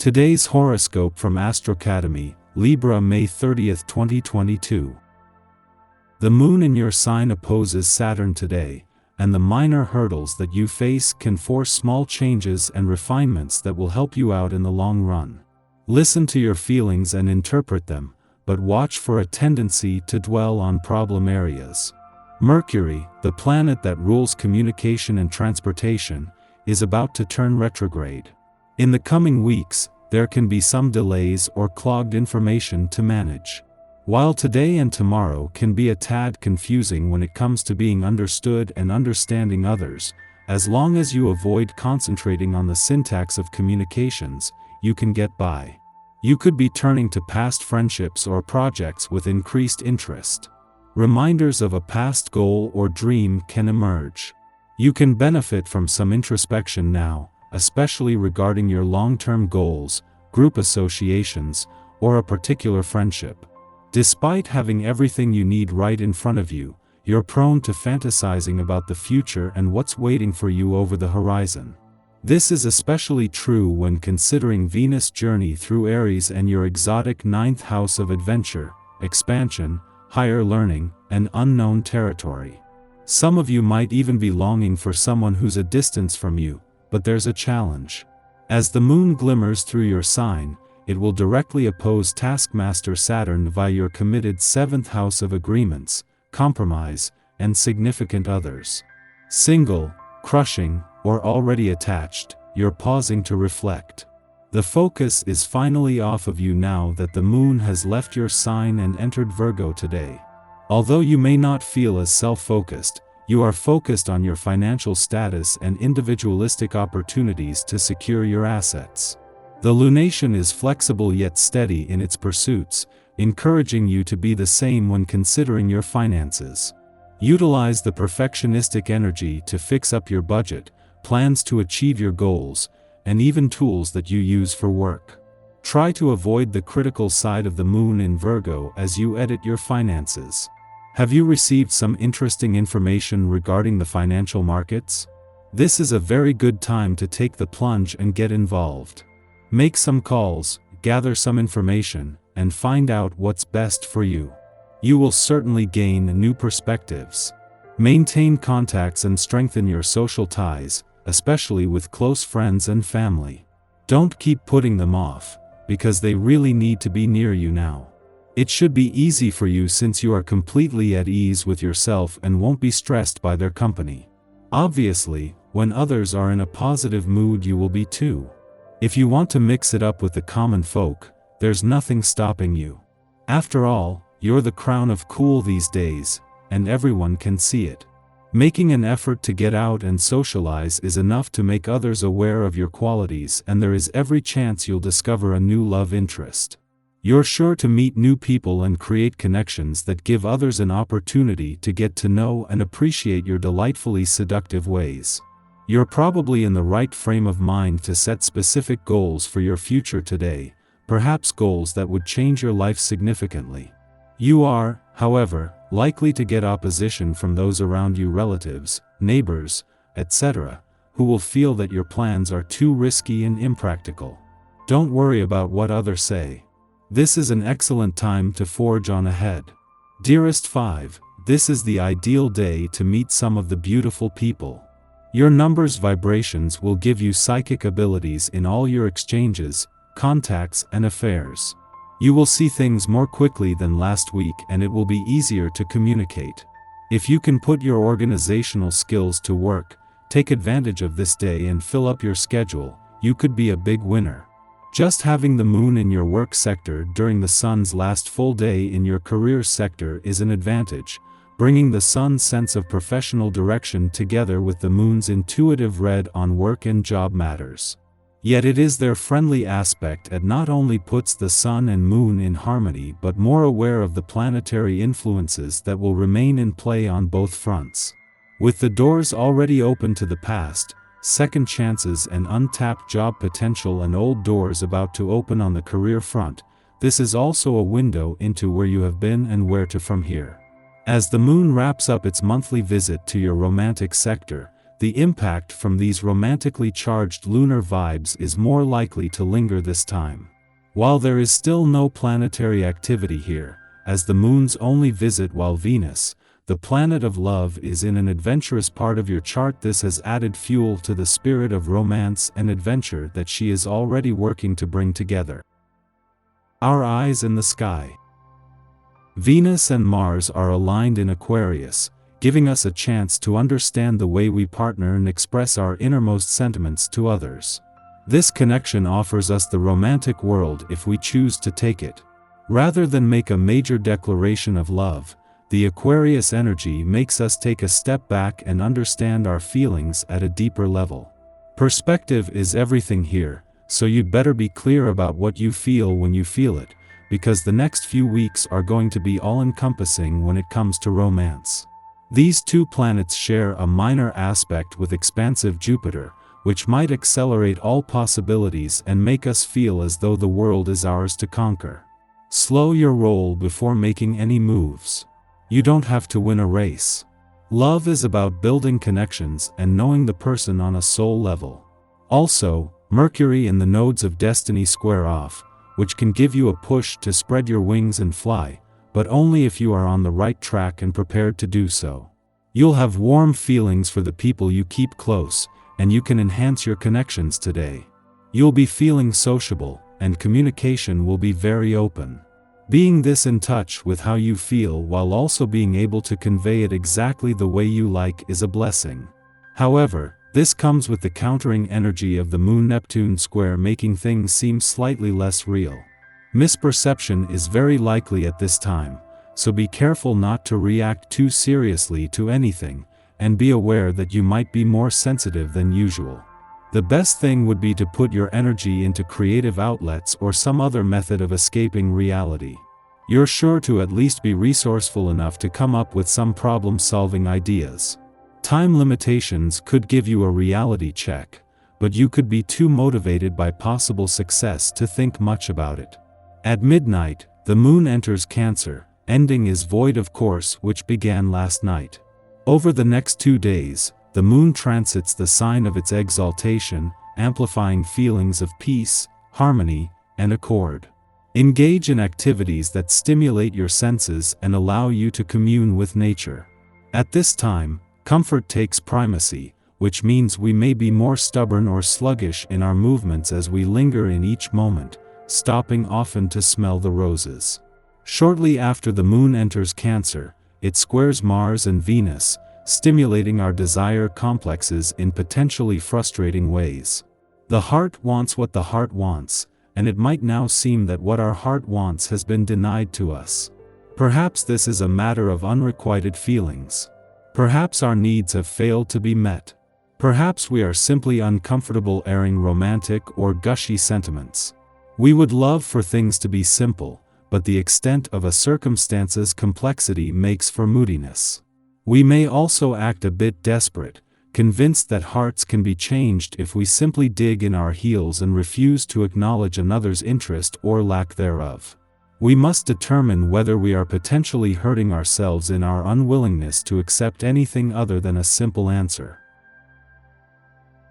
Today's horoscope from Astrocademy, Libra May 30th, 2022. The moon in your sign opposes Saturn today, and the minor hurdles that you face can force small changes and refinements that will help you out in the long run. Listen to your feelings and interpret them, but watch for a tendency to dwell on problem areas. Mercury, the planet that rules communication and transportation, is about to turn retrograde. In the coming weeks, there can be some delays or clogged information to manage. While today and tomorrow can be a tad confusing when it comes to being understood and understanding others, as long as you avoid concentrating on the syntax of communications, you can get by. You could be turning to past friendships or projects with increased interest. Reminders of a past goal or dream can emerge. You can benefit from some introspection now, especially regarding your long-term goals, group associations, or a particular friendship. Despite having everything you need right in front of you, you're prone to fantasizing about the future and what's waiting for you over the horizon. This is especially true when considering Venus' journey through Aries and your exotic ninth house of adventure, expansion, higher learning, and unknown territory. Some of you might even be longing for someone who's a distance from you, but there's a challenge. As the moon glimmers through your sign, it will directly oppose taskmaster Saturn via your committed seventh house of agreements, compromise, and significant others. Single, crushing, or already attached, you're pausing to reflect. The focus is finally off of you now that the moon has left your sign and entered Virgo today. Although you may not feel as self-focused, you are focused on your financial status and individualistic opportunities to secure your assets. The lunation is flexible yet steady in its pursuits, encouraging you to be the same when considering your finances. Utilize the perfectionistic energy to fix up your budget, plans to achieve your goals, and even tools that you use for work. Try to avoid the critical side of the moon in Virgo as you edit your finances. Have you received some interesting information regarding the financial markets? This is a very good time to take the plunge and get involved. Make some calls, gather some information, and find out what's best for you. You will certainly gain new perspectives. Maintain contacts and strengthen your social ties, especially with close friends and family. Don't keep putting them off, because they really need to be near you now. It should be easy for you since you are completely at ease with yourself and won't be stressed by their company. Obviously, when others are in a positive mood, you will be too. If you want to mix it up with the common folk, there's nothing stopping you. After all, you're the crown of cool these days, and everyone can see it. Making an effort to get out and socialize is enough to make others aware of your qualities, and there is every chance you'll discover a new love interest. You're sure to meet new people and create connections that give others an opportunity to get to know and appreciate your delightfully seductive ways. You're probably in the right frame of mind to set specific goals for your future today, perhaps goals that would change your life significantly. You are, however, likely to get opposition from those around you, relatives, neighbors, etc., who will feel that your plans are too risky and impractical. Don't worry about what others say. This is an excellent time to forge on ahead. Dearest 5, this is the ideal day to meet some of the beautiful people. Your number's vibrations will give you psychic abilities in all your exchanges, contacts, and affairs. You will see things more quickly than last week, and it will be easier to communicate. If you can put your organizational skills to work, take advantage of this day and fill up your schedule, you could be a big winner. Just having the moon in your work sector during the sun's last full day in your career sector is an advantage, bringing the sun's sense of professional direction together with the moon's intuitive read on work and job matters. Yet it is their friendly aspect that not only puts the sun and moon in harmony but more aware of the planetary influences that will remain in play on both fronts. With the doors already open to the past, second chances and untapped job potential, and old doors about to open on the career front, this is also a window into where you have been and where to from here. As the moon wraps up its monthly visit to your romantic sector, the impact from these romantically charged lunar vibes is more likely to linger this time. While there is still no planetary activity here, as the moon's only visit while Venus, the planet of love, is in an adventurous part of your chart, this has added fuel to the spirit of romance and adventure that she is already working to bring together. Our eyes in the sky. Venus and Mars are aligned in Aquarius, giving us a chance to understand the way we partner and express our innermost sentiments to others. This connection offers us the romantic world if we choose to take it. Rather than make a major declaration of love, the Aquarius energy makes us take a step back and understand our feelings at a deeper level. Perspective is everything here, so you'd better be clear about what you feel when you feel it, because the next few weeks are going to be all-encompassing when it comes to romance. These two planets share a minor aspect with expansive Jupiter, which might accelerate all possibilities and make us feel as though the world is ours to conquer. Slow your roll before making any moves. You don't have to win a race. Love is about building connections and knowing the person on a soul level. Also, Mercury and the nodes of destiny square off, which can give you a push to spread your wings and fly, but only if you are on the right track and prepared to do so. You'll have warm feelings for the people you keep close, and you can enhance your connections today. You'll be feeling sociable, and communication will be very open. Being this in touch with how you feel while also being able to convey it exactly the way you like is a blessing. However, this comes with the countering energy of the Moon-Neptune square, making things seem slightly less real. Misperception is very likely at this time, so be careful not to react too seriously to anything, and be aware that you might be more sensitive than usual. The best thing would be to put your energy into creative outlets or some other method of escaping reality. You're sure to at least be resourceful enough to come up with some problem-solving ideas. Time limitations could give you a reality check, but you could be too motivated by possible success to think much about it. At midnight, the moon enters Cancer, ending its void of course which began last night. Over the next 2 days, the moon transits the sign of its exaltation, amplifying feelings of peace, harmony, and accord. Engage in activities that stimulate your senses and allow you to commune with nature. At this time, comfort takes primacy, which means we may be more stubborn or sluggish in our movements as we linger in each moment, stopping often to smell the roses. Shortly after the moon enters Cancer, it squares Mars and Venus, stimulating our desire complexes in potentially frustrating ways. The heart wants what the heart wants, and it might now seem that what our heart wants has been denied to us. Perhaps this is a matter of unrequited feelings. Perhaps our needs have failed to be met. Perhaps we are simply uncomfortable airing romantic or gushy sentiments. We would love for things to be simple, but the extent of a circumstance's complexity makes for moodiness. We may also act a bit desperate, convinced that hearts can be changed if we simply dig in our heels and refuse to acknowledge another's interest or lack thereof. We must determine whether we are potentially hurting ourselves in our unwillingness to accept anything other than a simple answer.